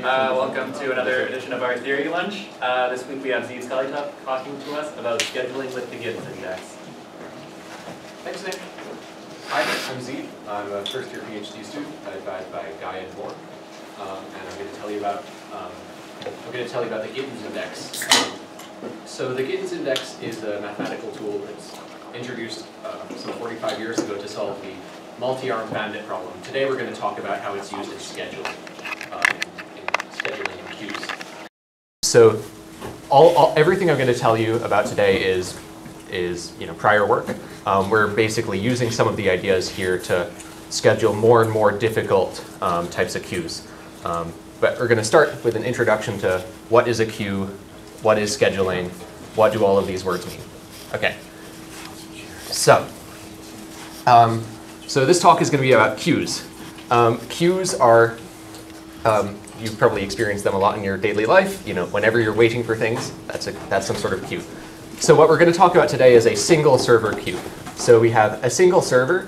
Welcome to another edition of our Theory Lunch. This week we have Ziv Scully talking to us about scheduling with the Giddens Index. Thanks, Nick. Hi, I'm Ziv. I'm a first-year PhD student advised by Guy and Moore, and I'm going to tell you about the Giddens Index. So the Giddens Index is a mathematical tool that's introduced some 45 years ago to solve the multi-arm bandit problem. Today we're going to talk about how it's used in scheduling, in scheduling in queues. So everything I'm going to tell you about today is prior work. We're basically using some of the ideas here to schedule more and more difficult types of queues. But we're going to start with an introduction to what is a queue, what is scheduling, what do all of these words mean. Okay. So this talk is going to be about queues. Queues are, you've probably experienced them a lot in your daily life. Whenever you're waiting for things, that's some sort of queue. So what we're going to talk about today is a single server queue. So we have a single server,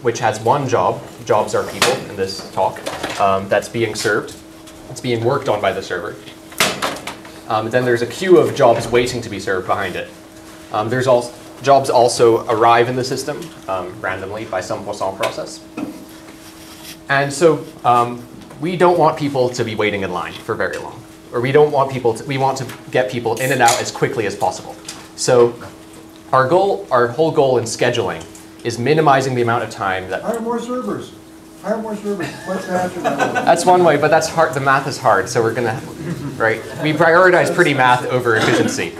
which has one job. Jobs are people in this talk. That's being served. It's being worked on by the server. Then there's a queue of jobs waiting to be served behind it. Jobs also arrive in the system randomly by some Poisson process. And so we don't want people to be waiting in line for very long. Or we want to get people in and out as quickly as possible. So our whole goal in scheduling is minimizing the amount of time that... Hire more servers. Hire more servers. What's happening? That's one way, but that's hard. The math is hard, so we're going to... Right? We prioritize pretty math over efficiency.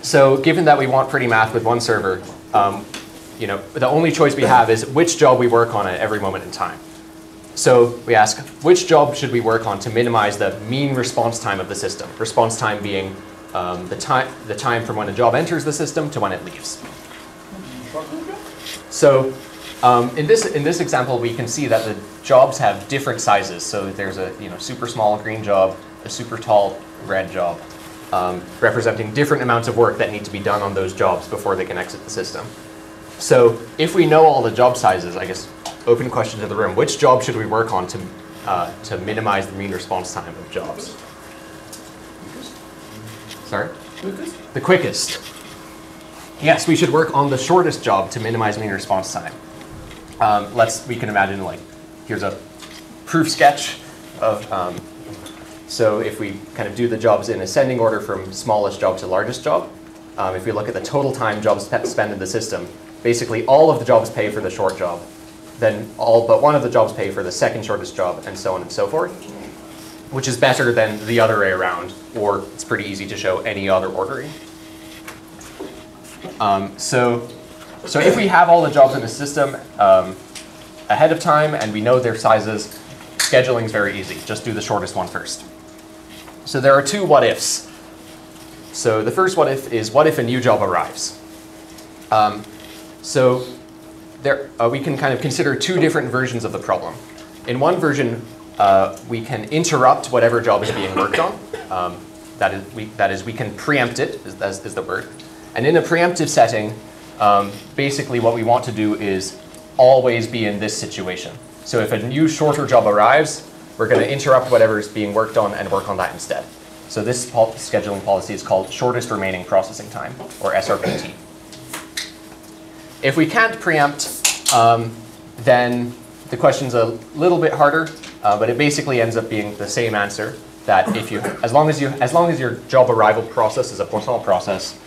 So given that we want pretty math with one server, the only choice we have is which job we work on at every moment in time. So we ask, which job should we work on to minimize the mean response time of the system? Response time being the time from when a job enters the system to when it leaves. So in this example, we can see that the jobs have different sizes. So there's a super small green job, a super tall red job, representing different amounts of work that need to be done on those jobs before they can exit the system. So if we know all the job sizes, I guess, open question to the room, which job should we work on to minimize the mean response time of jobs? Sorry? The quickest. Yes, we should work on the shortest job to minimize mean response time. We can imagine, here's a proof sketch of, so if we kind of do the jobs in ascending order from smallest job to largest job, if we look at the total time jobs spent in the system, basically all of the jobs pay for the short job. Then all but one of the jobs pay for the second shortest job, and so on and so forth, which is better than the other way around, or it's pretty easy to show any other ordering. So if we have all the jobs in the system ahead of time and we know their sizes, scheduling is very easy. Just do the shortest one first. So there are two what-ifs. So the first what-if is, what if a new job arrives? We can kind of consider two different versions of the problem. In one version, we can interrupt whatever job is being worked on. That is, we can preempt it, is the word. And in a preemptive setting, basically what we want to do is always be in this situation. So if a new shorter job arrives, we're going to interrupt whatever is being worked on and work on that instead. So this scheduling policy is called shortest remaining processing time, or SRPT. If we can't preempt, then the question's a little bit harder, but it basically ends up being the same answer. That as long as your job arrival process is a Poisson process,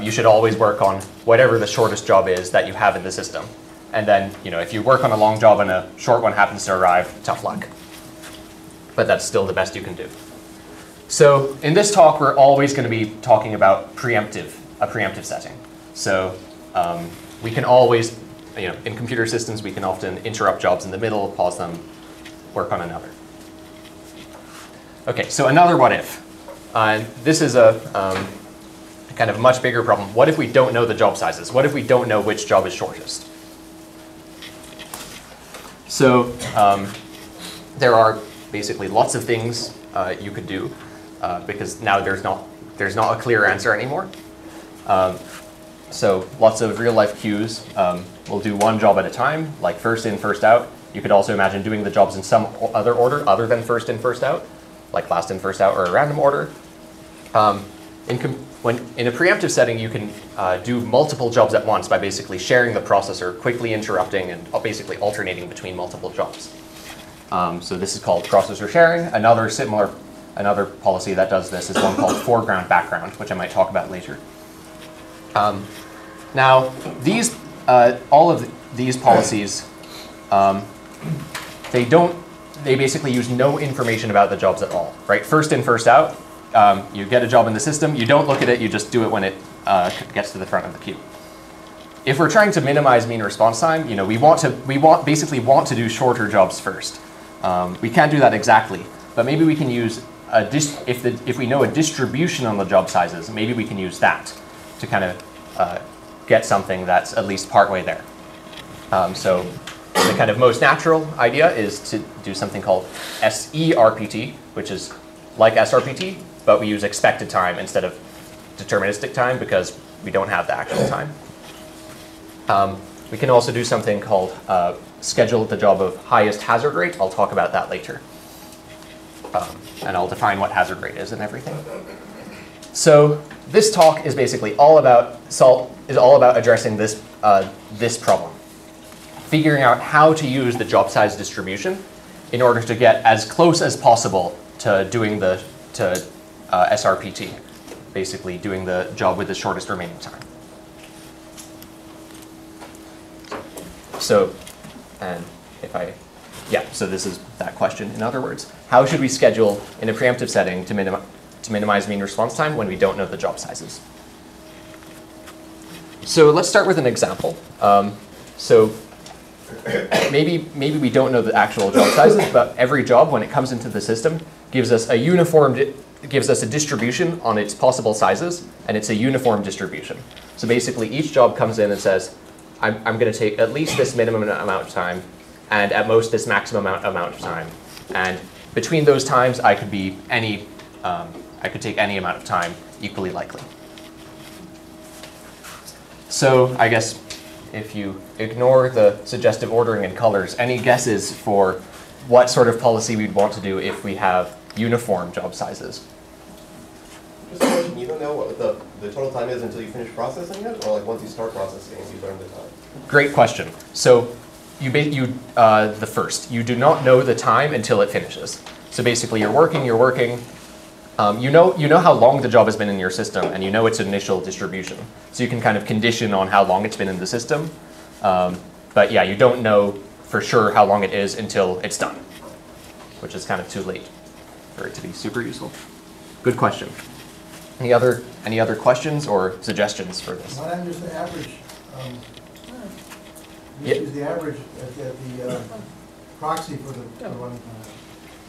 you should always work on whatever the shortest job is that you have in the system. And then, if you work on a long job and a short one happens to arrive, tough luck. But that's still the best you can do. So in this talk, we're always going to be talking about a preemptive setting. So we can always, in computer systems, we can often interrupt jobs in the middle, pause them, work on another. Okay, so another what if. This is a kind of much bigger problem. What if we don't know the job sizes? What if we don't know which job is shortest? So there are basically lots of things you could do because now there's not a clear answer anymore. So lots of real life queues. We'll do one job at a time, like first in, first out. You could also imagine doing the jobs in some other order other than first in, first out, like last in, first out, or a random order. In a preemptive setting, you can do multiple jobs at once by basically sharing the processor, quickly interrupting, and basically alternating between multiple jobs. So this is called processor sharing. Another policy that does this is one called foreground background, which I might talk about later. Now, all of these policies, they basically use no information about the jobs at all, right? First in, first out. You get a job in the system, you don't look at it, you just do it when it gets to the front of the queue. If we're trying to minimize mean response time, we basically want to do shorter jobs first. We can't do that exactly, but maybe we can use if we know a distribution on the job sizes, maybe we can use that to kind of get something that's at least partway there. So the kind of most natural idea is to do something called SERPT, which is like SRPT, but we use expected time instead of deterministic time because we don't have the actual time. We can also do something called schedule the job of highest hazard rate. I'll talk about that later. And I'll define what hazard rate is and everything. So this talk is basically all about addressing this problem, figuring out how to use the job size distribution in order to get as close as possible to doing SRPT, basically doing the job with the shortest remaining time. So, so this is that question. In other words, how should we schedule in a preemptive setting to minimize mean response time when we don't know the job sizes? So let's start with an example. So maybe we don't know the actual job sizes, but every job, when it comes into the system, gives us a distribution on its possible sizes, and it's a uniform distribution. So basically, each job comes in and says, I'm going to take at least this minimum amount of time, and at most this maximum amount of time. And between those times, I could take any amount of time equally likely. So I guess if you ignore the suggestive ordering and colors, any guesses for what sort of policy we'd want to do if we have uniform job sizes? Just a question, you don't know what the total time is until you finish processing it? Or like once you start processing it, you learn the time? Great question. So you do not know the time until it finishes. So basically you're working, you know how long the job has been in your system, and you know its initial distribution. So you can kind of condition on how long it's been in the system. But yeah, you don't know for sure how long it is until it's done, which is kind of too late for it to be super useful. Good question. Any other questions or suggestions for this? Why not use the average? Use the average at the proxy for the running time.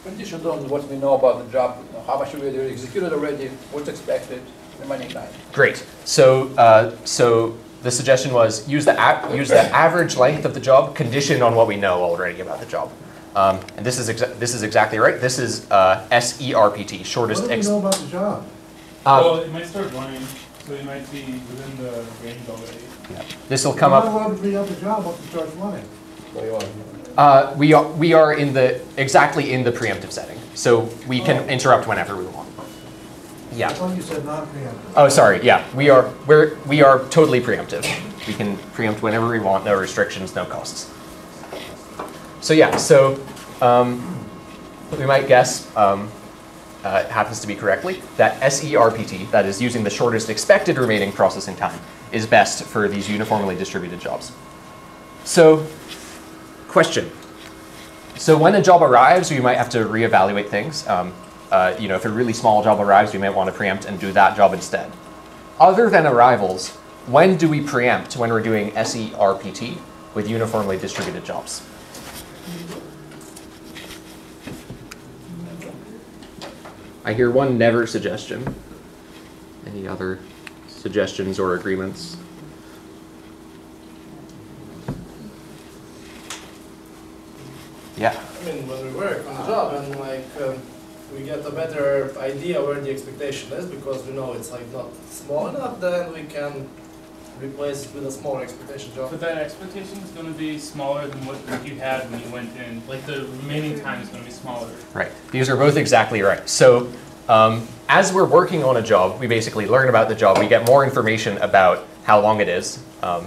Conditioned on what we know about the job, how much we already executed already, what's expected, remaining time. Great. So the suggestion was use the average length of the job conditioned on what we know already about the job. And this is exactly right. This is SERPT, shortest. What do we know about the job? Well, it might start running, so it might be within the range already. Yeah. This will come up. You're not allowed to beat up the job once it starts running. What do you want? We are exactly in the preemptive setting, so we can interrupt whenever we want. Yeah. I thought you said non-preemptive. Oh, sorry. Yeah, we are totally preemptive. We can preempt whenever we want, no restrictions, no costs. So yeah, we might guess, it happens to be correctly, that SERPT, that is using the shortest expected remaining processing time, is best for these uniformly distributed jobs. So, question. So when a job arrives, we might have to reevaluate things. If a really small job arrives, we might want to preempt and do that job instead. Other than arrivals, when do we preempt when we're doing SERPT with uniformly distributed jobs? I hear one never suggestion. Any other suggestions or agreements? Yeah. I mean, when we work on the job and we get a better idea where the expectation is because we know it's not small enough, then we can replace it with a smaller expectation job. But that expectation is going to be smaller than what you had when you went in. Like the remaining time is going to be smaller. Right. These are both exactly right. So as we're working on a job, we basically learn about the job. We get more information about how long it is.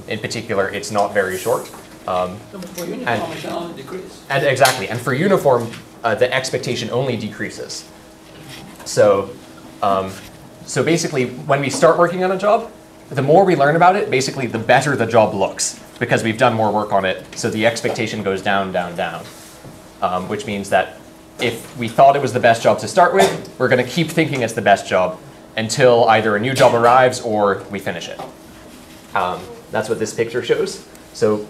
In particular, it's not very short. For uniform, it can only decrease. And exactly. And for uniform, the expectation only decreases. So, so basically, when we start working on a job, the more we learn about it, basically, the better the job looks because we've done more work on it. So the expectation goes down, down, down, which means that if we thought it was the best job to start with, we're going to keep thinking it's the best job until either a new job arrives or we finish it. That's what this picture shows. So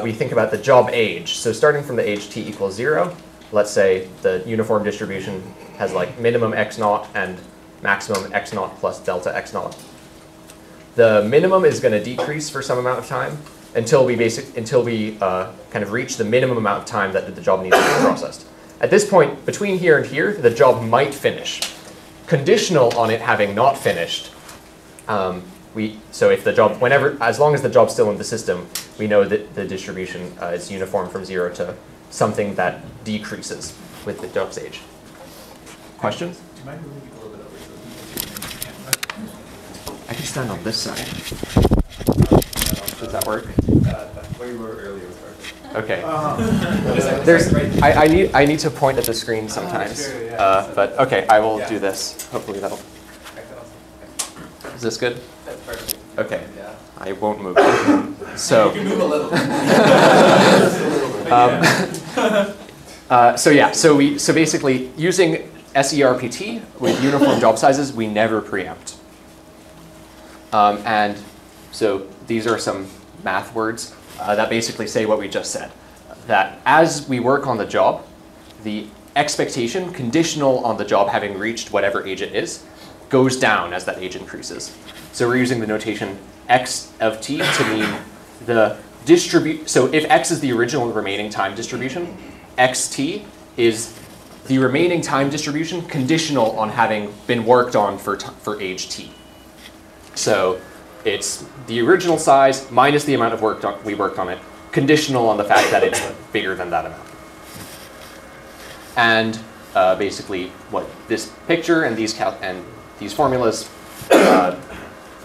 we think about the job age. So starting from the age t equals 0, let's say the uniform distribution has like minimum x naught and maximum x naught plus delta x naught. The minimum is going to decrease for some amount of time until we kind of reach the minimum amount of time that the job needs to be processed. At this point, between here and here, the job might finish. Conditional on it having not finished, so if the job, as long as the job's still in the system, we know that the distribution is uniform from 0 to something that decreases with the job's age. Questions? Do you mind moving a little bit over so I can stand on this side. Does that work? where you were earlier was perfect. Okay. I need to point at the screen sometimes. Sure, yeah. But okay, I will do this. Hopefully that'll. Is this good? That's perfect. Okay. Yeah. I won't move. So. You can move a little. So basically using SERPT with uniform job sizes, we never preempt. And so these are some math words that basically say what we just said. That as we work on the job, the expectation, conditional on the job having reached whatever age it is, goes down as that age increases. So we're using the notation x of t to mean the so if x is the original remaining time distribution, xt is the remaining time distribution conditional on having been worked on for age t. So it's the original size minus the amount of work we worked on it, conditional on the fact that it's bigger than that amount. And basically what this picture and these formulas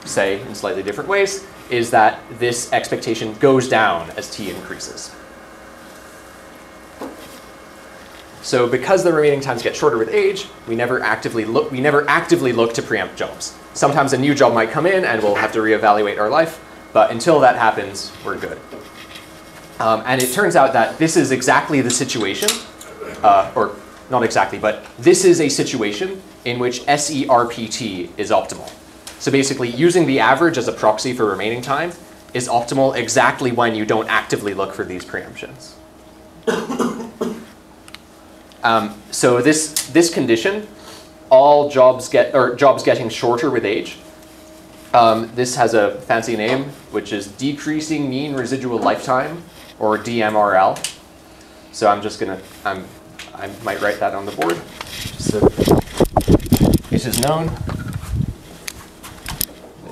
say in slightly different ways is that this expectation goes down as t increases. So because the remaining times get shorter with age, we never actively look to preempt jobs. Sometimes a new job might come in and we'll have to reevaluate our life, but until that happens, we're good. And it turns out that this is exactly the situation, or not exactly, but this is a situation in which SERPT is optimal. So basically, using the average as a proxy for remaining time is optimal exactly when you don't actively look for these preemptions. So this condition, all jobs getting shorter with age. This has a fancy name, which is decreasing mean residual lifetime, or DMRL. So I'm just gonna, I might write that on the board. So it is known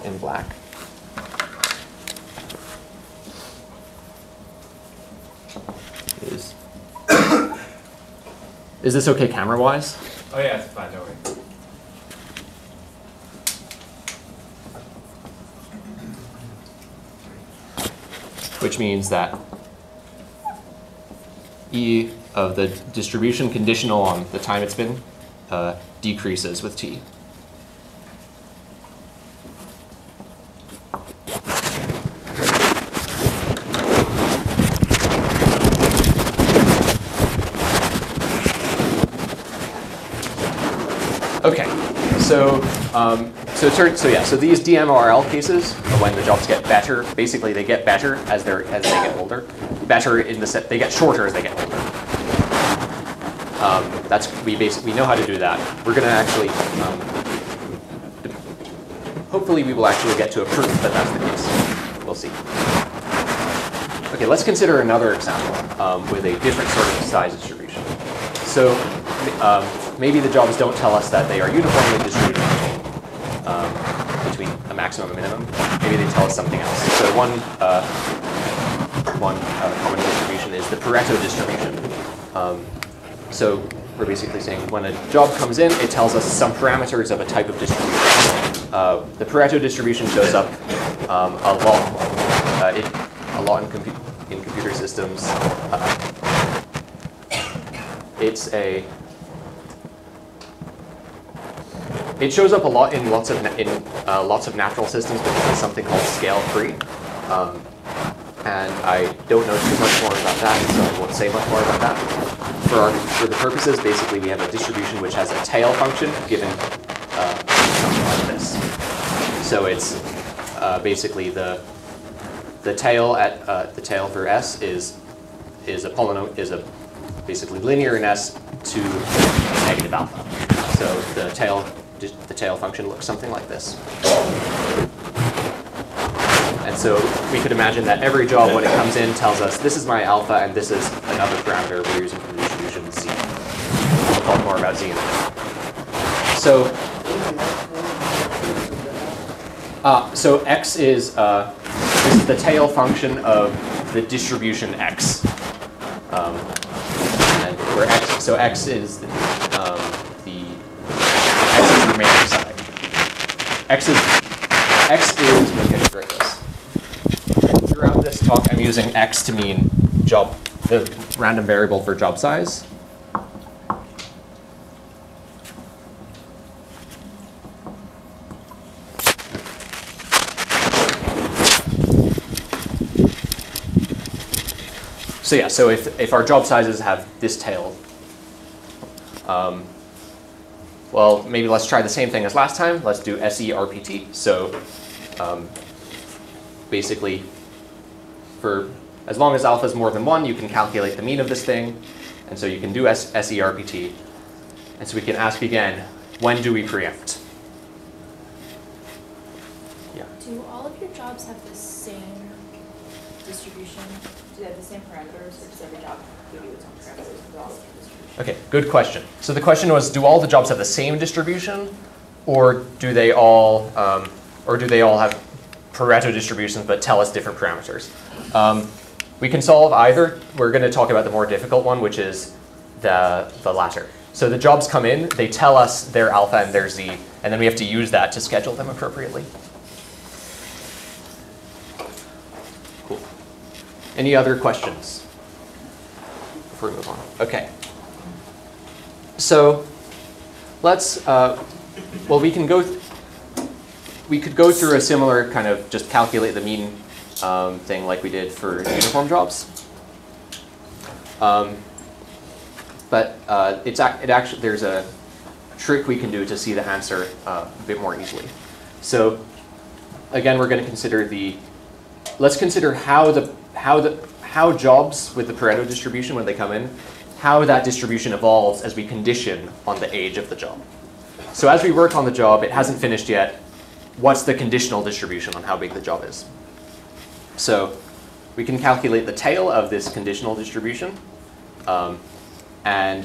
in black. Is this okay camera-wise? Oh yeah, it's fine, don't worry. Which means that E of the distribution conditional on the time it's been decreases with t. Okay, so these DMRL cases are when the jobs get better. Basically, they get better as they get older. Better in the set, they get shorter as they get older. We know how to do that. We're going to actually, hopefully, we will actually get to a proof that that's the case. We'll see. Okay, let's consider another example with a different sort of size distribution. So. Maybe the jobs don't tell us that they are uniformly distributed between a maximum and minimum. Maybe they tell us something else. So one common distribution is the Pareto distribution. So we're basically saying when a job comes in, it tells us some parameters of a type of distribution. The Pareto distribution shows up a lot in computer systems. It shows up a lot in lots of natural systems because it's something called scale free. And I don't know too much more about that, so I won't say much more about that. For the purposes, basically we have a distribution which has a tail function given something like this. So it's basically the tail for S is basically linear in S to negative alpha. So the tail function looks something like this. And so we could imagine that every job when it comes in tells us this is my alpha and this is another parameter we're using for the distribution Z. We'll talk more about Z in a minute. So X is this is the tail function of the distribution X. And where X, so X is the remaining side. X is okay, great. Throughout this talk, I'm using X to mean the random variable for job size. So yeah, so if our job sizes have this tail, well, maybe let's try the same thing as last time. Let's do SERPT. So basically, for as long as alpha is more than 1, you can calculate the mean of this thing. And so you can do SERPT. And so we can ask again, when do we preempt? Yeah. Do all of your jobs have the same distribution? Do they have the same parameters, or does every job give you its own parameters with all of the distribution? Okay, good question. So the question was, do all the jobs have the same distribution, or do they all have Pareto distributions but tell us different parameters? We can solve either. We're going to talk about the more difficult one, which is the latter. So the jobs come in, they tell us their alpha and their Z, and then we have to use that to schedule them appropriately. Cool. Any other questions before we move on? Okay. So let's, well, we could go through a similar kind of just calculate the mean thing like we did for uniform jobs. But there's a trick we can do to see the answer a bit more easily. So again, we're going to consider let's consider how jobs with the Pareto distribution, when they come in, how that distribution evolves as we condition on the age of the job. So as we work on the job, it hasn't finished yet. What's the conditional distribution on how big the job is? So we can calculate the tail of this conditional distribution and a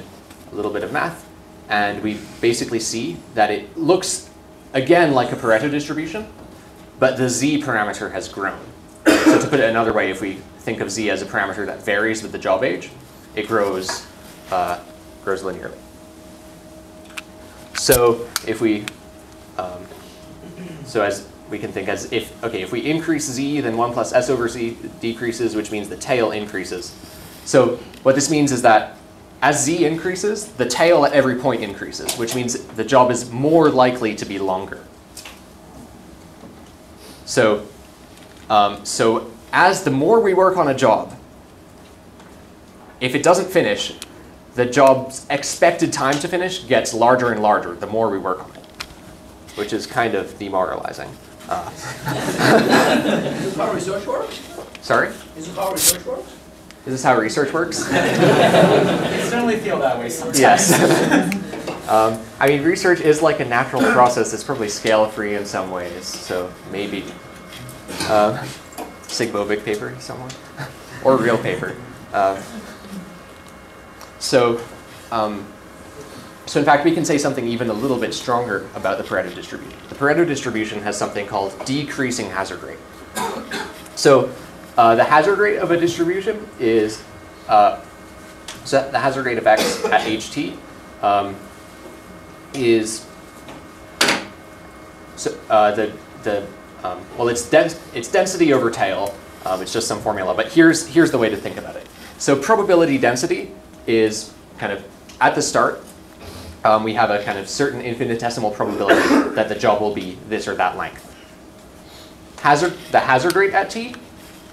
little bit of math. And we basically see that it looks, again, like a Pareto distribution, but the Z parameter has grown. So to put it another way, if we think of Z as a parameter that varies with the job age, it grows linearly. So if we, as we can think as if we increase Z, then 1 plus S over Z decreases, which means the tail increases. So what this means is that as Z increases, the tail at every point increases, which means the job is more likely to be longer. So, as the more we work on a job, if it doesn't finish, the job's expected time to finish gets larger and larger the more we work on it, which is kind of demoralizing. Is this how research works? Sorry? Is this how research works? Is this how research works? I certainly feel that way sometimes. Yes. I mean, research is like a natural process. It's probably scale-free in some ways, so maybe. Sigmovic paper somewhere, or real paper. So in fact, we can say something even a little bit stronger about the Pareto distribution. The Pareto distribution has something called decreasing hazard rate. So the hazard rate of a distribution is, so the hazard rate of x at ht is, so well, it's density over tail. It's just some formula, but here's the way to think about it. So probability density is kind of at the start. We have a kind of certain infinitesimal probability that the job will be this or that length. The hazard rate at t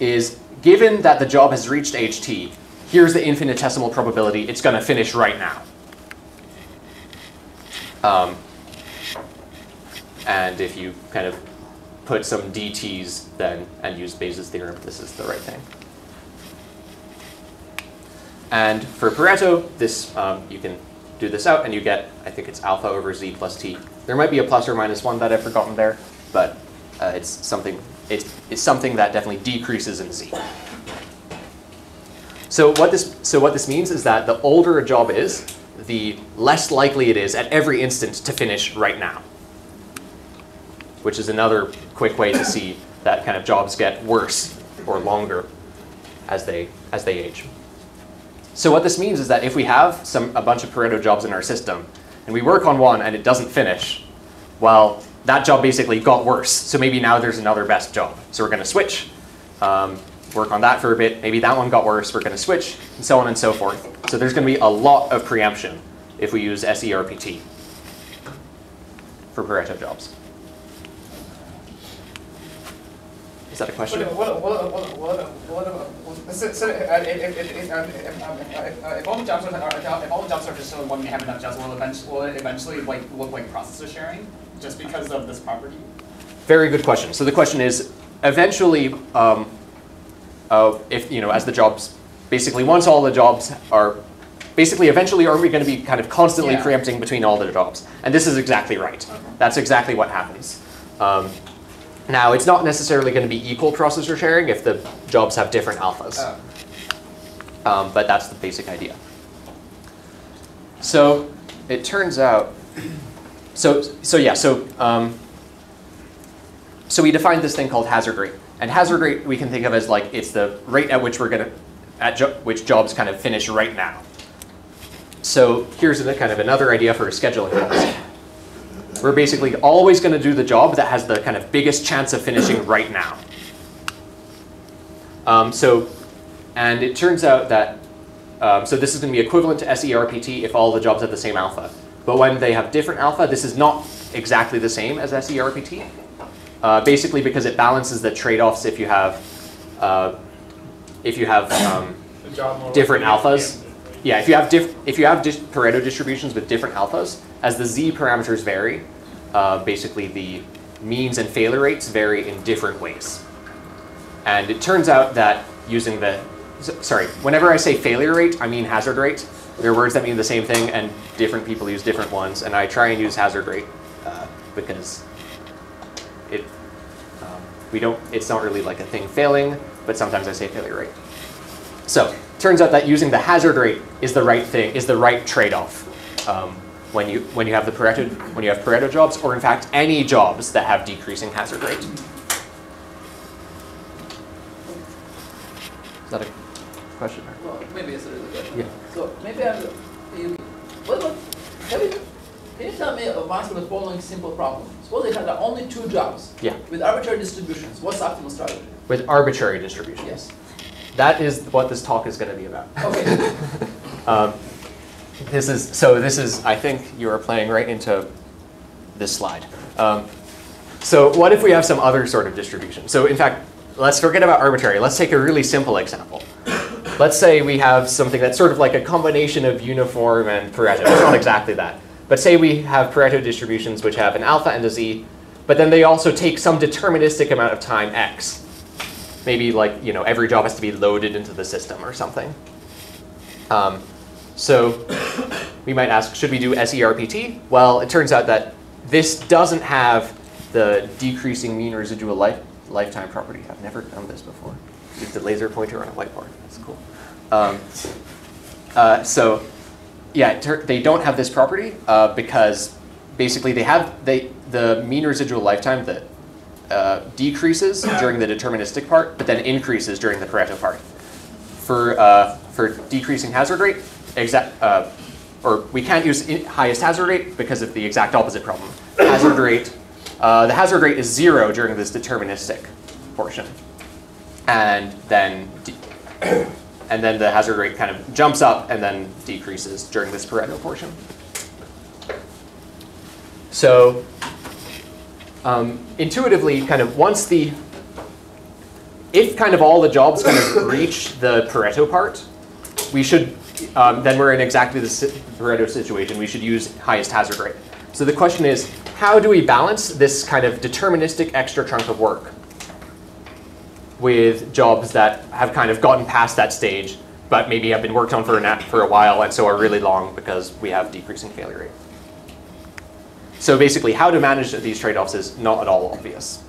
is given that the job has reached ht, here's the infinitesimal probability it's going to finish right now. And if you kind of put some dt's then and use Bayes' theorem, this is the right thing. And for Pareto, this you can do this out and you get, I think it's alpha over z plus t. There might be a plus or minus 1 that I've forgotten there, but it's something that definitely decreases in z. So what this means is that the older a job is, the less likely it is at every instant to finish right now, which is another quick way to see that kind of jobs get worse or longer as they age. So what this means is that if we have a bunch of Pareto jobs in our system, and we work on one and it doesn't finish, well, that job basically got worse. So maybe now there's another best job. So we're going to switch, work on that for a bit. Maybe that one got worse. We're going to switch, and so on and so forth. So there's going to be a lot of preemption if we use SERPT for Pareto jobs. Is that a question? If all the jobs are just so when we have enough jobs, will it eventually like look like processor sharing just because of this property? Very good question. So the question is, eventually, if as the jobs, basically once all the jobs are, eventually are we going to be kind of constantly preempting between all the jobs? And this is exactly right. Okay. That's exactly what happens. Now, it's not necessarily going to be equal processor sharing if the jobs have different alphas. But that's the basic idea. So it turns out, so we defined this thing called hazard rate. And hazard rate we can think of as like it's the rate at which we're going to, which jobs kind of finish right now. So here's kind of another idea for scheduling this. We're basically always going to do the job that has the kind of biggest chance of finishing right now. And it turns out that, so this is going to be equivalent to SERPT if all the jobs have the same alpha. But when they have different alpha, this is not exactly the same as SERPT. Basically because it balances the trade-offs if you have different alphas. Yeah, if you have Pareto distributions with different alphas, as the z parameters vary, basically the means and failure rates vary in different ways. And it turns out that using whenever I say failure rate, I mean hazard rate. There are words that mean the same thing, and different people use different ones. And I try and use hazard rate because it's not really like a thing failing, but sometimes I say failure rate. So turns out that using the hazard rate is the right thing, is the right trade-off when you have Pareto jobs, or in fact any jobs that have decreasing hazard rate. Is that a question? Well, maybe it's a really good question. Yeah. So maybe can you tell me answer the following simple problem? Suppose they had only 2 jobs. Yeah. With arbitrary distributions. What's the optimal strategy? With arbitrary distributions. Yes. That is what this talk is going to be about. Okay. This is, I think you are playing right into this slide. So what if we have some other sort of distribution? So in fact, let's forget about arbitrary. Let's take a really simple example. Let's say we have something that's sort of like a combination of uniform and Pareto. It's not exactly that. But say we have Pareto distributions which have an alpha and a z, but then they also take some deterministic amount of time x. Maybe like, every job has to be loaded into the system or something. So we might ask, should we do SERPT? Well, it turns out that this doesn't have the decreasing mean residual lifetime property. I've never done this before. Use the laser pointer on a whiteboard. That's cool. they don't have this property because basically the mean residual lifetime that decreases during the deterministic part, but then increases during the Pareto part. For decreasing hazard rate, or we can't use highest hazard rate because of the exact opposite problem. Hazard rate, the hazard rate is 0 during this deterministic portion, and then the hazard rate kind of jumps up and then decreases during this Pareto portion. So intuitively, kind of if kind of all the jobs kind of reach the Pareto part, we should, then we're in exactly the Pareto situation. We should use highest hazard rate. So the question is, how do we balance this kind of deterministic extra chunk of work with jobs that have kind of gotten past that stage, but maybe have been worked on for a while and so are really long because we have decreasing failure rate? So basically, how to manage these trade-offs is not at all obvious.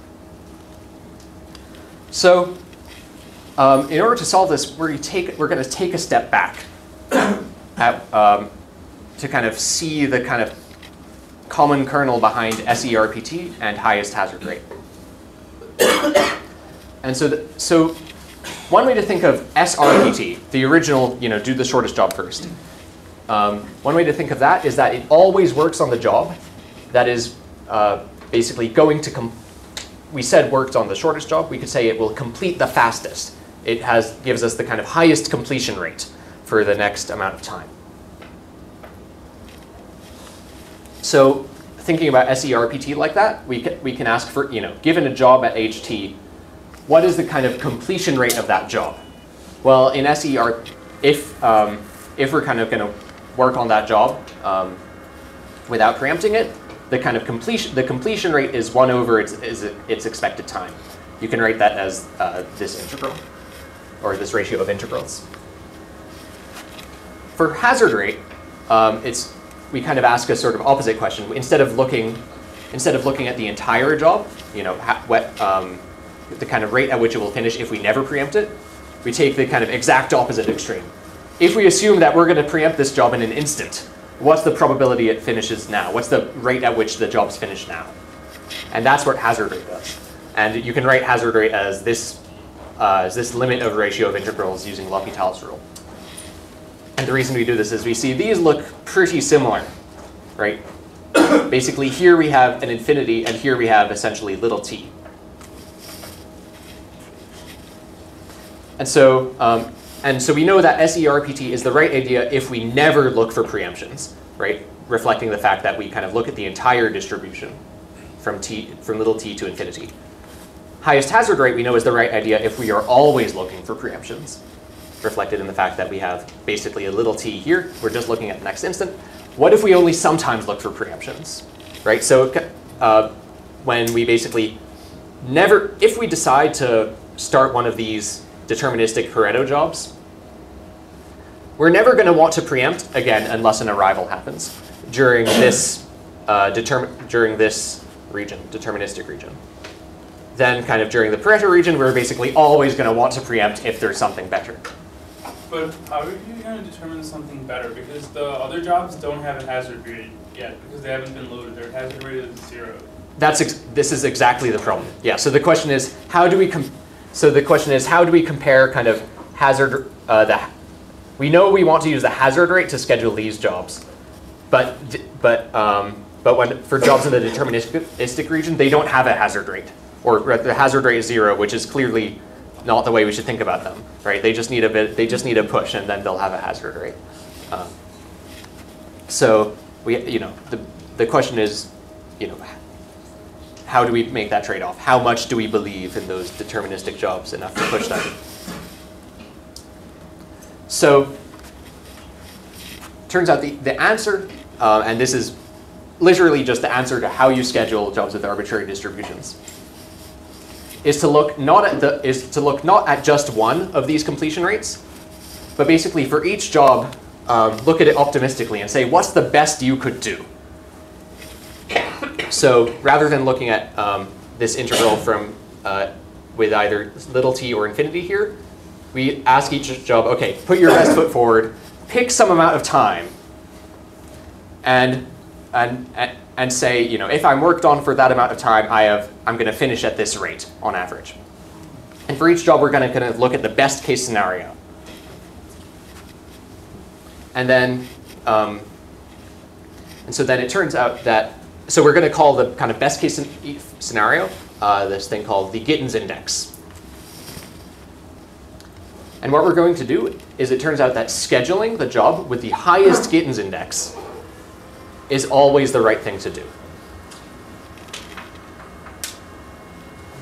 So in order to solve this, we're going to take a step back to kind of see the kind of common kernel behind SERPT and highest hazard rate. And so one way to think of SRPT, the original, do the shortest job first. One way to think of that is that it always works on the job that is basically going to we said worked on the shortest job. We could say it will complete the fastest. It gives us the kind of highest completion rate for the next amount of time. So thinking about SERPT like that, we can ask for, given a job at age t, what is the kind of completion rate of that job? Well, in SER, if we're kind of going to work on that job without preempting it, the kind of completion rate is 1 over its expected time. You can write that as this integral, or this ratio of integrals. For hazard rate, we kind of ask a sort of opposite question. Instead of looking at the entire job, the kind of rate at which it will finish if we never preempt it, we take the kind of exact opposite extreme. If we assume that we're going to preempt this job in an instant, what's the probability it finishes now? What's the rate at which the job's finished now? And that's what hazard rate does. And you can write hazard rate as this limit of ratio of integrals using L'Hopital's rule. And the reason we do this is we see these look pretty similar, right? Basically, here we have an infinity, and here we have essentially little t. And so we know that SERPT is the right idea if we never look for preemptions, right? Reflecting the fact that we kind of look at the entire distribution from little t to infinity. Highest hazard rate we know is the right idea if we are always looking for preemptions, reflected in the fact that we have basically a little t here. We're just looking at the next instant. What if we only sometimes look for preemptions, right? So when we basically if we decide to start one of these deterministic Pareto jobs, we're never going to want to preempt again unless an arrival happens during this deterministic region. Then kind of during the Pareto region, we're basically always going to want to preempt if there's something better. But how are you going to determine something better? Because the other jobs don't have a hazard rate yet because they haven't been loaded. Their hazard rate is 0. This is exactly the problem. Yeah. So the question is how do we compare kind of hazard we know we want to use the hazard rate to schedule these jobs, but for jobs in the deterministic region, they don't have a hazard rate, or the hazard rate is 0, which is clearly not the way we should think about them, right? They just need a push, and then they'll have a hazard rate. So the question is, how do we make that trade-off? How much do we believe in those deterministic jobs enough to push them? So turns out the answer, and this is literally just the answer to how you schedule jobs with arbitrary distributions, is to look not at just one of these completion rates, but basically for each job, look at it optimistically and say, what's the best you could do? So rather than looking at this integral from with either little t or infinity here, we ask each job, okay, put your best foot forward, pick some amount of time, and say, you know, if I'm worked on for that amount of time, I'm going to finish at this rate on average. And for each job, we're going to kind of look at the best case scenario. And then, and so then it turns out that, so we're going to call the kind of best case scenario this thing called the Gittins index. And what we're going to do is it turns out that scheduling the job with the highest Gittins index is always the right thing to do.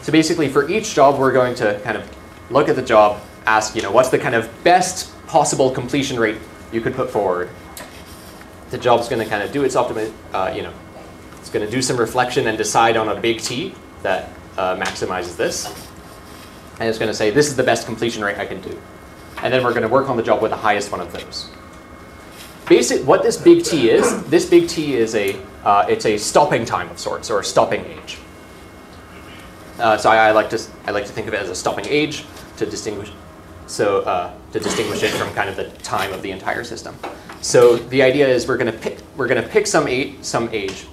So basically, for each job, we're going to kind of look at the job, ask, you know, what's the kind of best possible completion rate you could put forward. The job's going to kind of do its you know, it's going to do some reflection and decide on a big T that maximizes this. And it's going to say, this is the best completion rate I can do. And then we're going to work on the job with the highest one of those. What this big T is it's a stopping time of sorts, or a stopping age. So I like to think of it as a stopping age to distinguish. So to distinguish it from kind of the time of the entire system. So the idea is we're going to pick some age,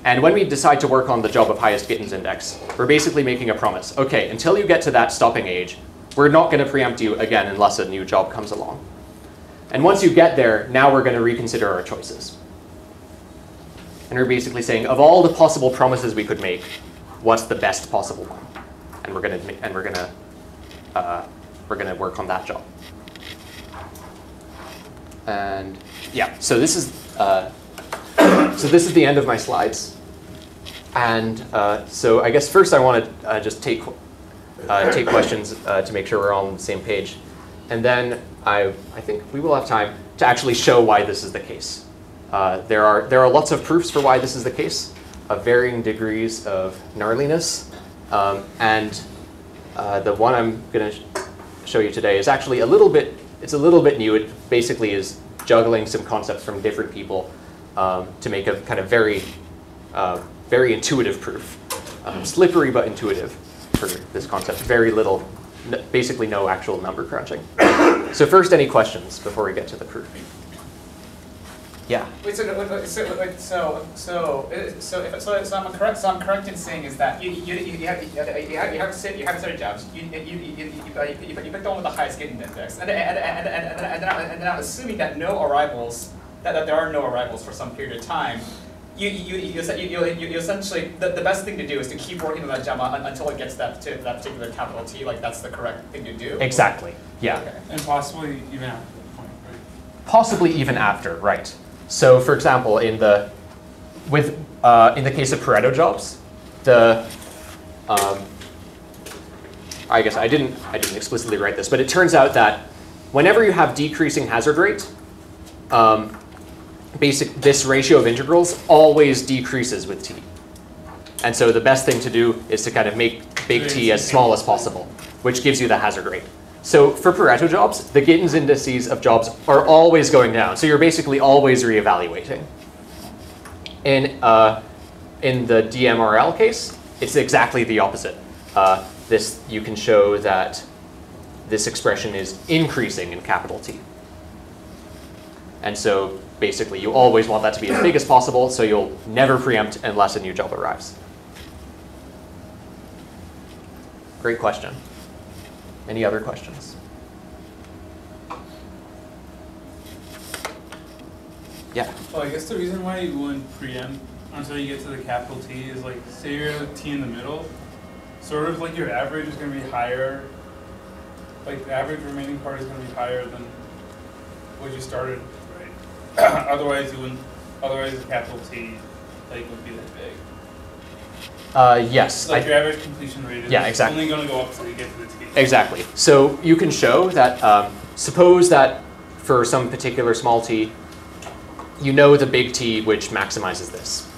and when we decide to work on the job of highest Gittins index, we're basically making a promise. Okay, until you get to that stopping age, we're not going to preempt you again unless a new job comes along. And once you get there, now we're going to reconsider our choices. And we're basically saying, of all the possible promises we could make, what's the best possible one? And we're going to work on that job. And yeah, so this is the end of my slides. And so I guess first I want to just take questions to make sure we're all on the same page. And then I think we will have time to actually show why this is the case. There are lots of proofs for why this is the case, of varying degrees of gnarliness. And the one I'm going to show you today is actually a little bit new. It basically is juggling some concepts from different people to make a kind of very intuitive proof. Slippery but intuitive for this concept. Very little, basically no actual number crunching. So first, any questions before we get to the proof? Yeah. Wait, so I'm correct in saying is that you have a set of jobs. You pick the one with the highest Gittins index, and then I'm assuming that that there are no arrivals for some period of time. You essentially the best thing to do is to keep working on that job until it gets that particular capital T. Like that's the correct thing to do. Exactly. Yeah. Okay. And possibly even after the point, right? Possibly even after, right? So, for example, in the case of Pareto jobs, I guess I didn't explicitly write this, but it turns out that whenever you have decreasing hazard rate, this ratio of integrals always decreases with t. And so the best thing to do is to kind of make big T as small as possible, which gives you the hazard rate. So for Pareto jobs, the Gittins indices of jobs are always going down. So you're basically always reevaluating. In the DMRL case, it's exactly the opposite. You can show that this expression is increasing in capital T. And so basically you always want that to be as big as possible, so you'll never preempt unless a new job arrives. Great question. Any other questions? Yeah. Well, I guess the reason why you wouldn't preempt until you get to the capital T is like, say you're at T in the middle, sort of like your average is going to be higher, like the average remaining part is going to be higher than what you started, right? Otherwise the capital T wouldn't be that big. Yes. Like your average completion rate is exactly. only going to go up until you get to the T. Exactly. So you can show that, suppose that for some particular small t, you know the big T which maximizes this.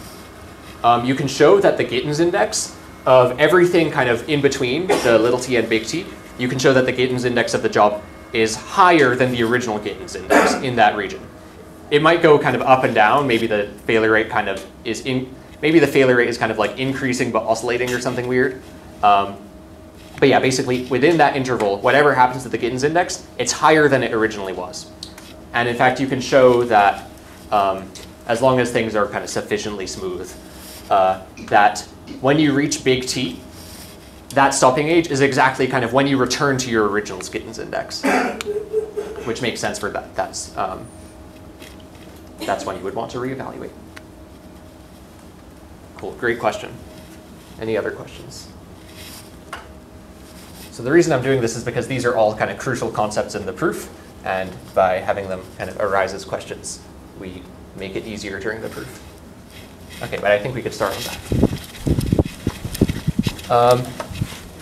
You can show that the Gittins index of everything kind of in between the little t and big T, you can show that the Gittins index of the job is higher than the original Gittins index in that region. It might go kind of up and down. Maybe the failure rate kind of is maybe the failure rate is kind of like increasing but oscillating or something weird. But yeah, basically within that interval, whatever happens to the Gittins index, it's higher than it originally was. And in fact, you can show that as long as things are kind of sufficiently smooth, that when you reach big T, that stopping age is exactly kind of when you return to your original Gittins index, which makes sense for that. That's when you would want to reevaluate. Cool, great question. Any other questions? So the reason I'm doing this is because these are all kind of crucial concepts in the proof, and by having them kind of arise as questions, we make it easier during the proof. Okay, but I think we could start on that.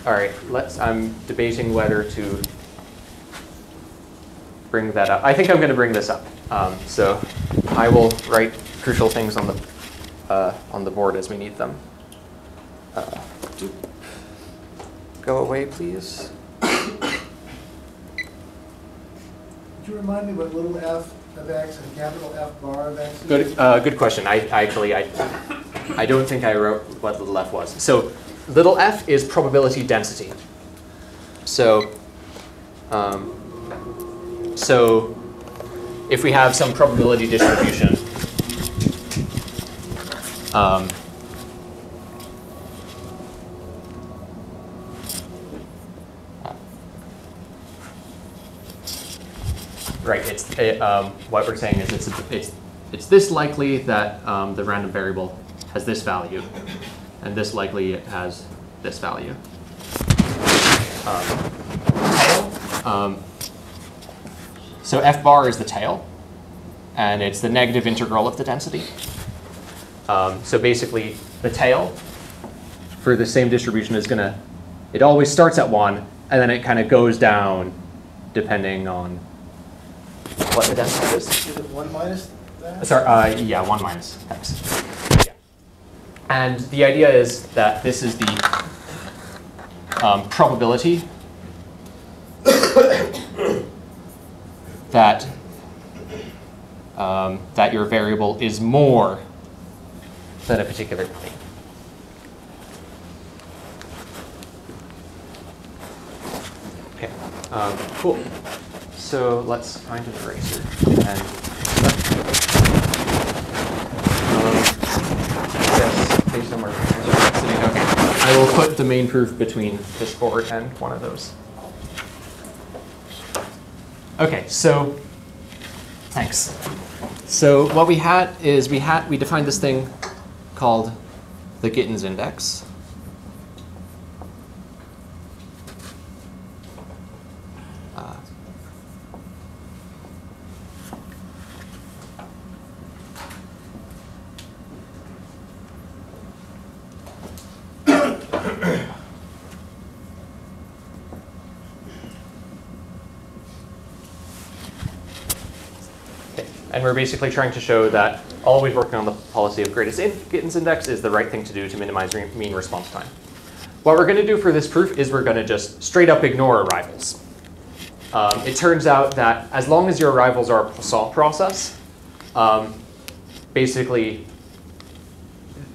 All right, I'm debating whether to bring that up. I think I'm going to bring this up. So I will write crucial things on the board as we need them. Go away, please. Could you remind me what little f of x and capital F bar of x is? Good question. I don't think I wrote what little f was. So little f is probability density. So if we have some probability distribution, right, what we're saying is it's this likely that the random variable has this value, and this likely it has this value. So f bar is the tail, and it's the negative integral of the density. So basically, the tail for the same distribution is it always starts at 1, and then it kind of goes down depending on what the density is. Is it 1 minus that? Sorry, yeah, 1 minus x. Yeah. And the idea is that this is the probability that that your variable is more than a particular thing. Okay, cool. So let's find an eraser. And page somewhere. Okay. I will put the main proof between this board and one of those. Okay, so thanks. So what we had is we defined this thing called the Gittins index. And we're basically trying to show that always working on the policy of greatest Gittins index is the right thing to do to minimize mean response time. What we're going to do for this proof is we're going to just straight up ignore arrivals. It turns out that as long as your arrivals are a Poisson process, basically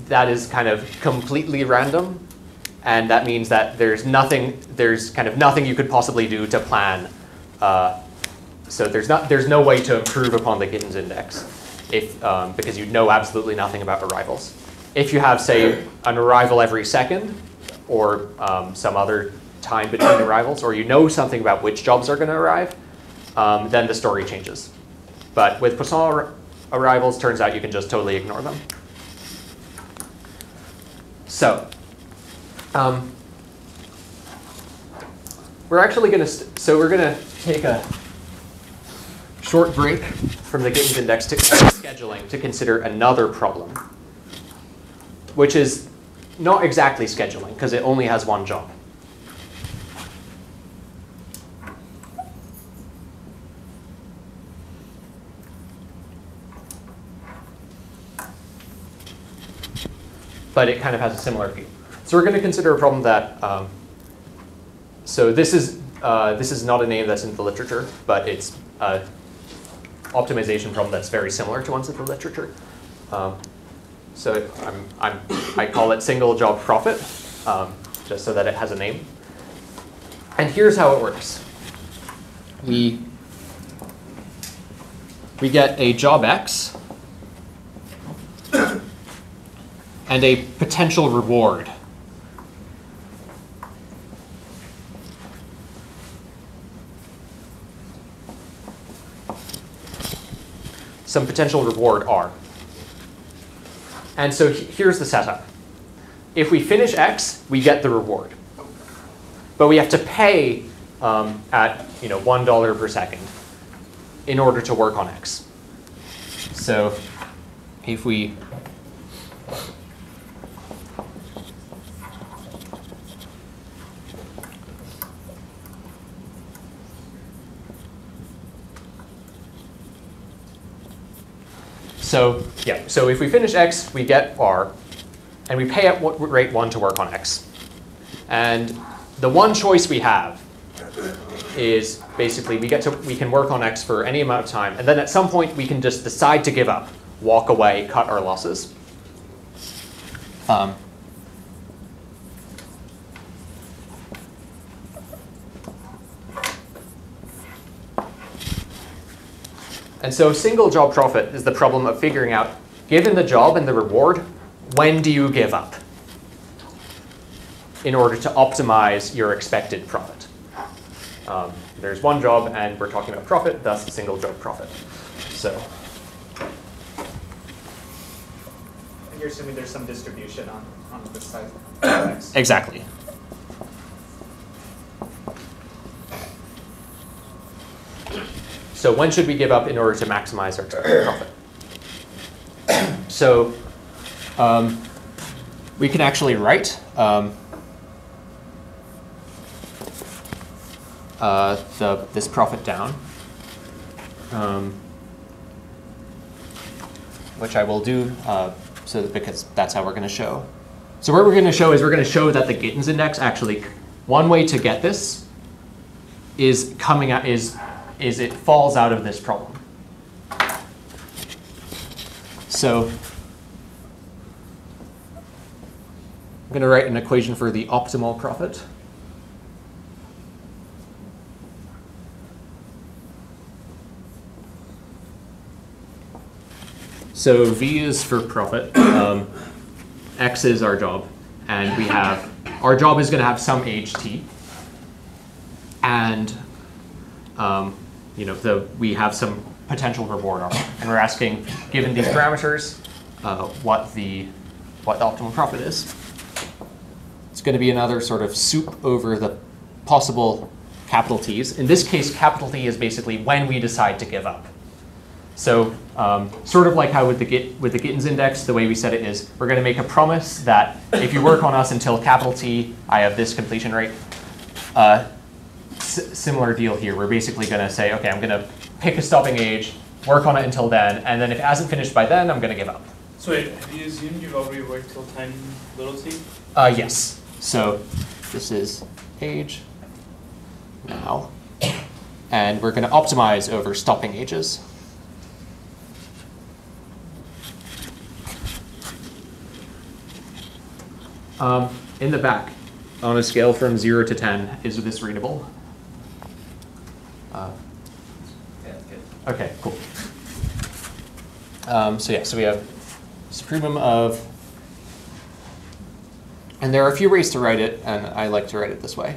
that is kind of completely random, and that means that there's kind of nothing you could possibly do to plan. So there's no way to improve upon the Gittins index because you know absolutely nothing about arrivals. If you have, say, an arrival every second, or some other time between arrivals, or you know something about which jobs are going to arrive, then the story changes. But with Poisson arrivals, turns out you can just totally ignore them. So we're actually going to take a short break from the Gittins index to scheduling to consider another problem, which is not exactly scheduling because it only has one job. But it kind of has a similar feel. So we're going to consider a problem that, so this is not a name that's in the literature, but it's an optimization problem that's very similar to ones in the literature. So I call it single job profit, just so that it has a name. And here's how it works. We get a job X and a potential reward. Some potential reward R. And so here's the setup. If we finish X, we get the reward. But we have to pay at $1 per second in order to work on X. So if we So if we finish X, we get R, and we pay at rate 1 to work on X. And the one choice we have is basically we can work on X for any amount of time, and then at some point we can just decide to give up, walk away, cut our losses. And so single job profit is the problem of figuring out, given the job and the reward, when do you give up in order to optimize your expected profit? There's one job, and we're talking about profit, thus single job profit. So, And you're assuming there's some distribution on this side of X. exactly. So when should we give up in order to maximize our expected profit? So we can actually write this profit down, which I will do because that's how we're going to show. So what we're going to show is we're going to show that the Gittins index actually, one way to get this is is it falls out of this problem. So I'm going to write an equation for the optimal profit. So V is for profit, X is our job, and we have, our job is going to have some age t, and we have some potential reward R, and we're asking, given these parameters, what the optimal profit is. It's going to be another sort of soup over the possible capital T's. In this case, capital T is basically when we decide to give up. So sort of like how with the Gittins index, the way we set it is we're going to make a promise that if you work on us until capital T, I have this completion rate. Similar deal here. We're basically going to say, okay, I'm going to pick a stopping age, work on it until then, and then if it hasn't finished by then, I'm going to give up. So wait, have you assumed you've already worked till 10 little t? Yes. So this is age now, and we're going to optimize over stopping ages. In the back, on a scale from 0 to 10, is this readable? Yeah, that's good. Okay, cool. So we have supremum of, and there are a few ways to write it, and I like to write it this way.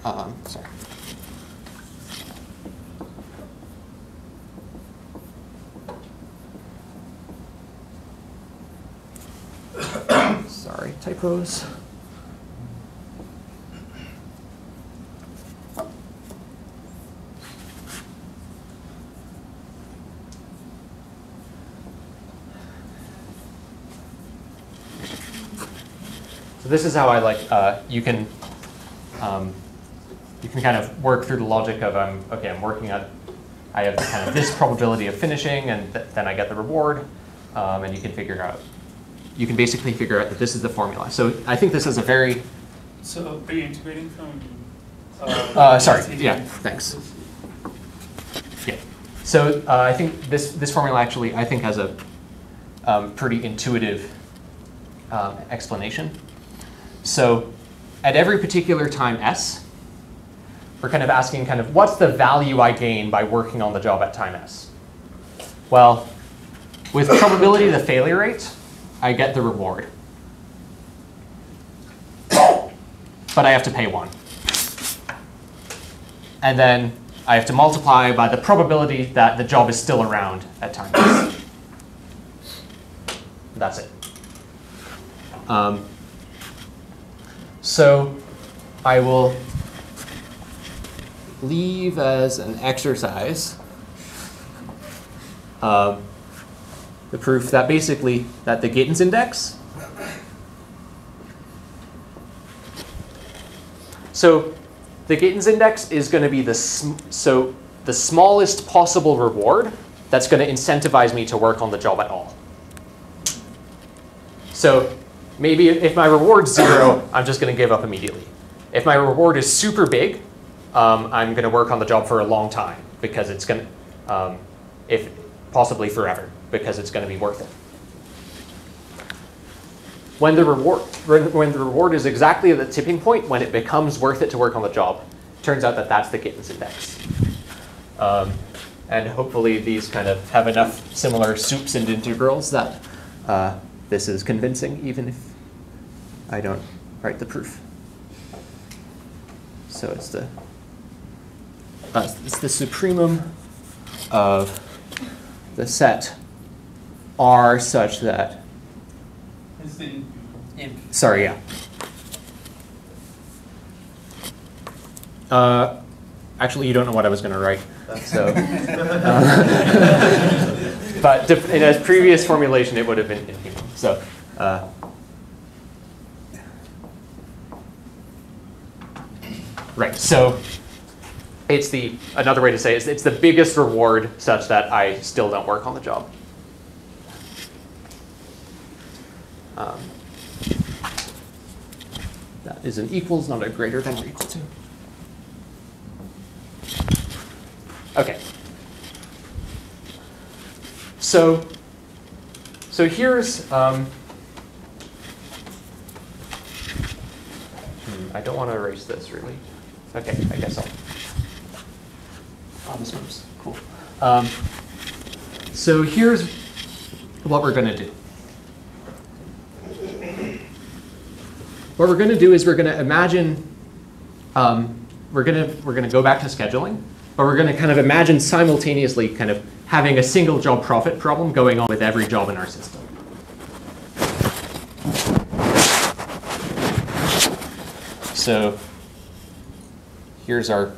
Sorry. Sorry, typos. So this is how I like, you can kind of work through the logic of, okay, I'm working at, I have kind of this probability of finishing, and then I get the reward, and you can figure out, you can basically figure out that this is the formula. So I think this is a very... So are you integrating from... sorry, yeah, thanks. Yeah. So I think this formula actually, I think, has a pretty intuitive explanation. So at every particular time s, we're kind of asking kind of what's the value I gain by working on the job at time s? Well, with probability of the failure rate, I get the reward. But I have to pay 1. And then I have to multiply by the probability that the job is still around at time X. That's it. So I will leave as an exercise the proof that basically that the Gittins index. So the Gittins index is going to be the smallest possible reward that's going to incentivize me to work on the job at all. So maybe if my reward's 0, I'm just going to give up immediately. If my reward is super big, I'm going to work on the job for a long time because it's going to, if possibly forever, because it's going to be worth it. When the reward is exactly at the tipping point, when it becomes worth it to work on the job, turns out that that's the Gittins index. And hopefully these kind of have enough similar soups and integrals that this is convincing, even if I don't write the proof. So it's the supremum of the set R such that. It's the Sorry, yeah. Actually, you don't know what I was going to write. So, but in a previous formulation, it would have been inhuman. So, right. So, it's another way to say it's the biggest reward such that I still don't work on the job. That is an equals, not a greater than or equal to. Okay. So here's, I don't want to erase this really. Okay, I guess I'll. Oh, this one's cool. So here's what we're going to do. What we're going to do is we're going to imagine, we're going to go back to scheduling, but we're going to kind of imagine simultaneously kind of having a single job profit problem going on with every job in our system. So here's our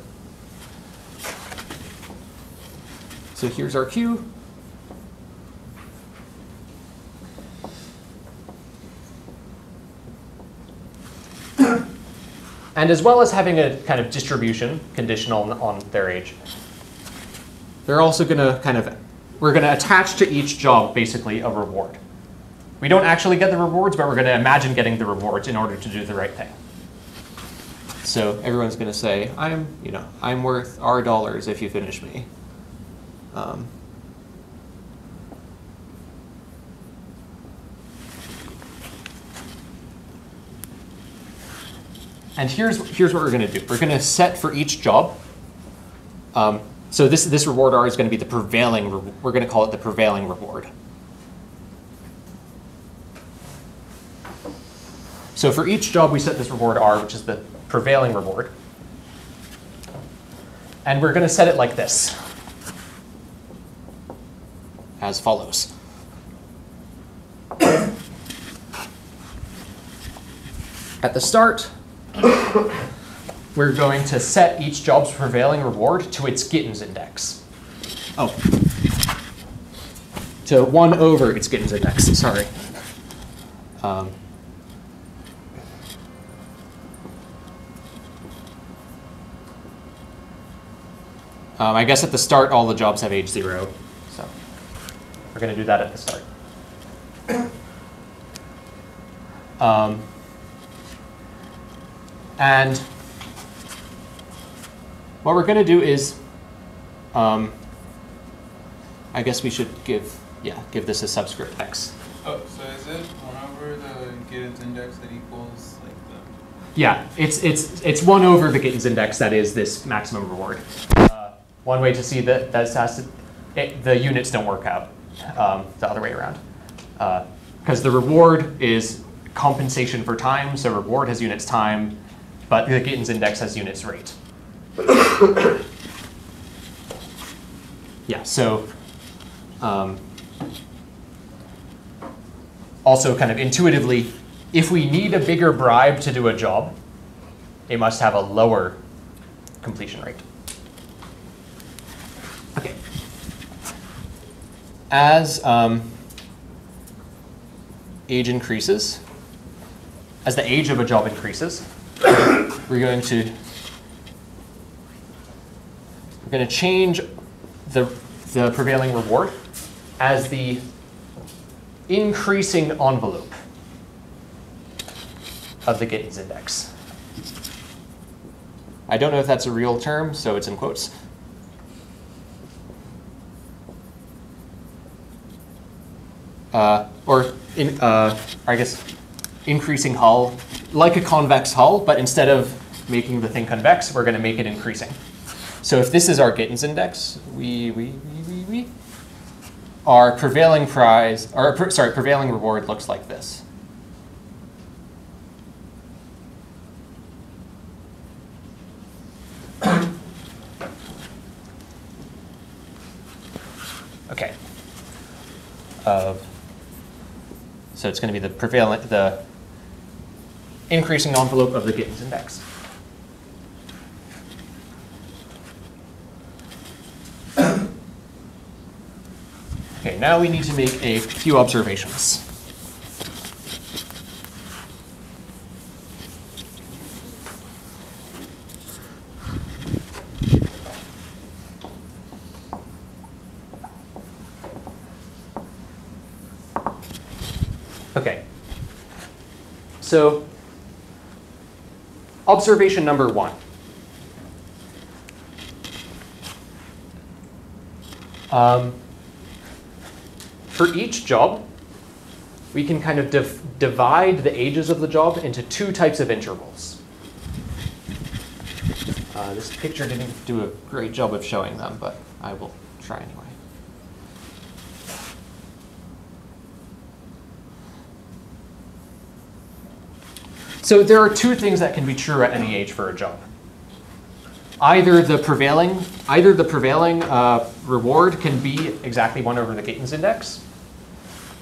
queue. And as well as having a kind of distribution conditional on their age, they're also going to we're going to attach to each job basically a reward. We don't actually get the rewards, but we're going to imagine getting the rewards in order to do the right thing. So everyone's going to say, I'm worth R dollars if you finish me. And here's what we're going to do. We're going to set for each job. So this reward R is going to be the prevailing. We're going to call it the prevailing reward. So for each job, we set this reward R, which is the prevailing reward. And we're going to set it like this, as follows. At the start, we're going to set each job's prevailing reward to its Gittins index. Oh. To 1 over its Gittins index, sorry. I guess at the start, all the jobs have age 0. So we're going to do that at the start. And what we're going to do is, I guess we should give this a subscript X. Oh, so is it 1 over the Gittins index that equals like the? Yeah, it's 1 over the Gittins index that is this maximum reward. One way to see that the units don't work out, the other way around. because the reward is compensation for time, so reward has units time, but the Gittins index has units rate. Yeah, so also kind of intuitively, if we need a bigger bribe to do a job, it must have a lower completion rate. Okay. As age increases, as the age of a job increases, we're going to change the prevailing reward as the increasing envelope of the Gittins index. I don't know if that's a real term, so it's in quotes. I guess increasing hull, like a convex hull, but instead of making the thing convex, we're going to make it increasing. So if this is our Gittins index, our prevailing prize, or prevailing reward looks like this. Okay. So it's going to be the increasing envelope of the Gittins index. Okay, now we need to make a few observations. Okay. So, observation number 1. For each job, we can kind of divide the ages of the job into 2 types of intervals. This picture didn't do a great job of showing them, but I will try anyway. So there are 2 things that can be true at any age for a job. Either the prevailing reward can be exactly 1 over the Gittins index,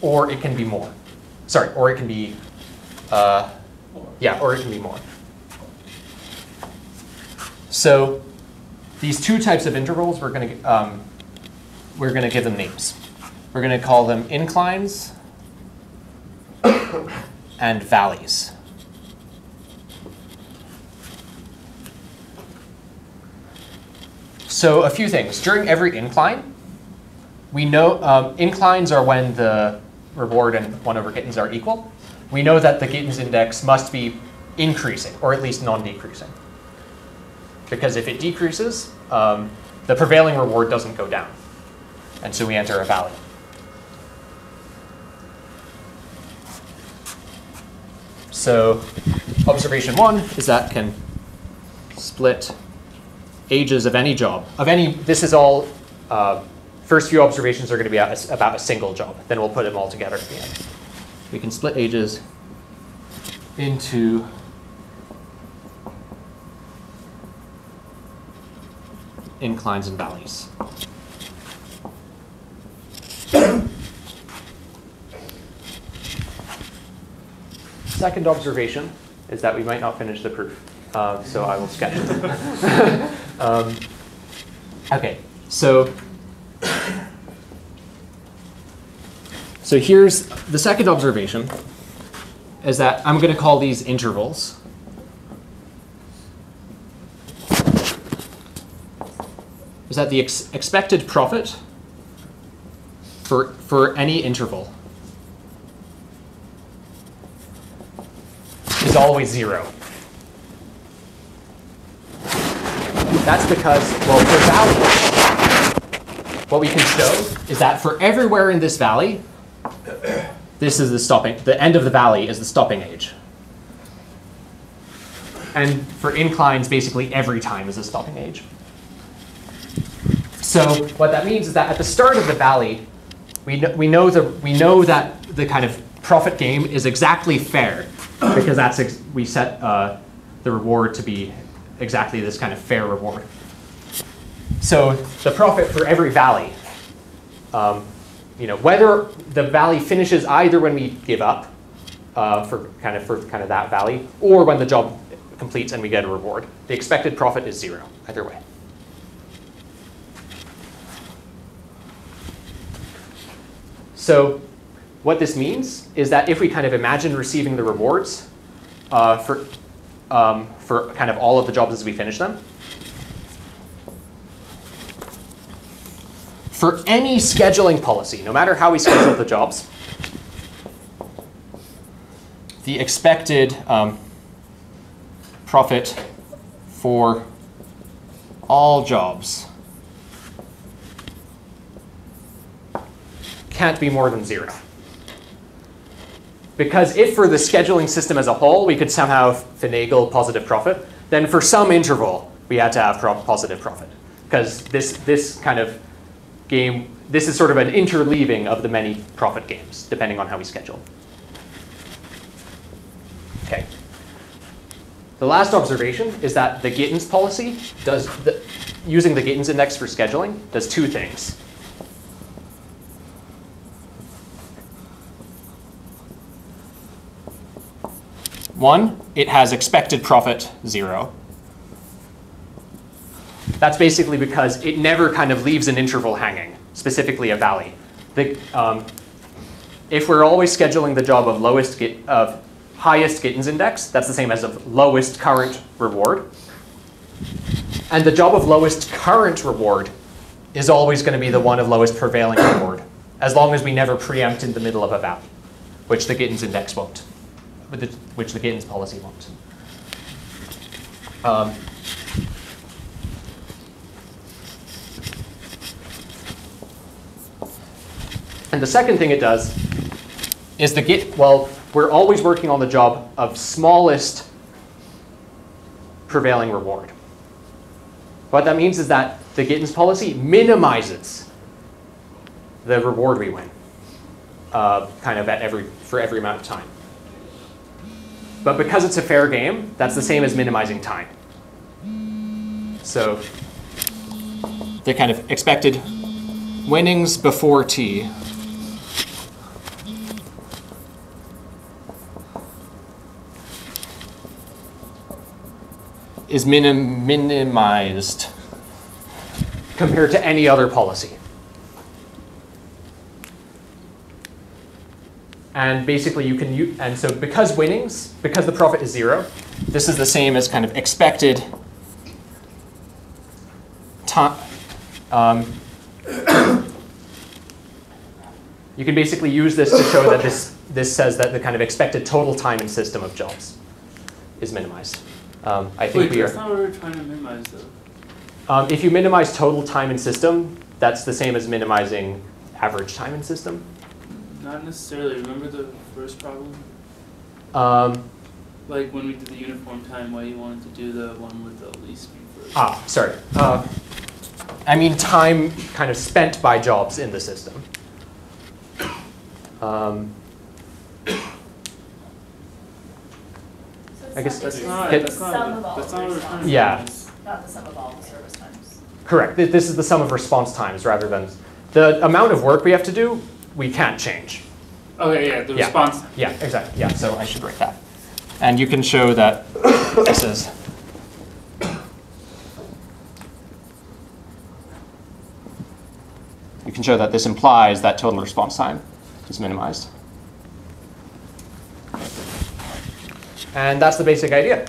or it can be more. Sorry, or it can be, or it can be more. So these 2 types of intervals, we're going to give them names. We're going to call them inclines and valleys. So a few things. During every incline, we know inclines are when the reward and 1 over Gittins are equal. We know that the Gittins index must be increasing, or at least non-decreasing. Because if it decreases, the prevailing reward doesn't go down. And so we enter a valley. So observation 1 is that can split ages of any job. This is all, first few observations are going to be about a single job. Then we'll put them all together at the end. We can split ages into inclines and valleys. Second observation is that we might not finish the proof. So I will sketch it. Okay, so here's the second observation, is that I'm going to call these intervals. Is that the expected profit for any interval is always 0. That's because, well, for valleys, what we can show is that for everywhere in this valley, this is the end of the valley is the stopping age. And for inclines, basically every time is the stopping age. So what that means is that at the start of the valley, we know that the kind of profit game is exactly fair, because we set the reward to be exactly this kind of fair reward. So the profit for every valley, whether the valley finishes either when we give up for kind of that valley, or when the job completes and we get a reward, the expected profit is 0 either way. So what this means is that if we kind of imagine receiving the rewards for kind of all of the jobs as we finish them, for any scheduling policy, no matter how we schedule the jobs, the expected profit for all jobs can't be more than 0. Because if for the scheduling system as a whole we could somehow finagle positive profit, then for some interval we had to have positive profit. Because this kind of game, this is sort of an interleaving of the many profit games, depending on how we schedule. Okay. The last observation is that the Gittins policy using the Gittins index for scheduling does 2 things. One, it has expected profit 0. That's basically because it never kind of leaves an interval hanging, specifically a valley. If we're always scheduling the job of highest Gittins index, that's the same as of lowest current reward. And the job of lowest current reward is always going to be the one of lowest prevailing reward, as long as we never preempt in the middle of a valley, which the Gittins index won't, which the Gittins policy won't. And the second thing it does is we're always working on the job of smallest prevailing reward. What that means is that the Gittins policy minimizes the reward we win, kind of for every amount of time. But because it's a fair game, that's the same as minimizing time. So the kind of expected winnings before t is minimized compared to any other policy. And basically you can use, and so because the profit is 0, this is the same as kind of expected time. You can basically use this to show that this says that the kind of expected total time in system of jobs is minimized. I think that's not what we're trying to minimize, though. If you minimize total time in system, that's the same as minimizing average time in system. Not necessarily. Remember the first problem? Like when we did the uniform time, why you wanted to do the one with the least speed first. Sorry. I mean time kind of spent by jobs in the system. I guess That's It's not the what we're trying to Yeah. minimize. not the sum of all the service times. Correct. This is the sum of response times rather than the amount of work we have to do, we can't change. Okay, yeah, the Yeah. response. Yeah, exactly. Yeah, so I should write that. And you can show that this is you can show that this implies that total response time is minimized. And that's the basic idea.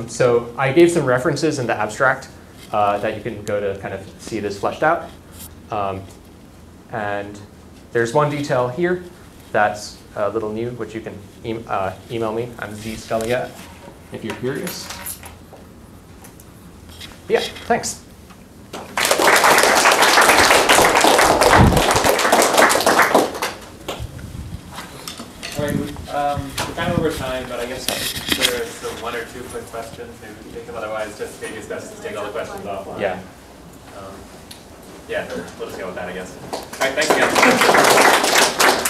So I gave some references in the abstract that you can go to kind of see this fleshed out. And there's one detail here that's a little new, which you can email me. I'm Z Scalia, if you're curious. Yeah, thanks. All right, we're kind of over time, but I guess there's one or two quick questions. Maybe we can take them. Otherwise, just maybe it's best to take all the questions offline. Yeah. Yeah, we'll just go with that, I guess. All right, thanks again.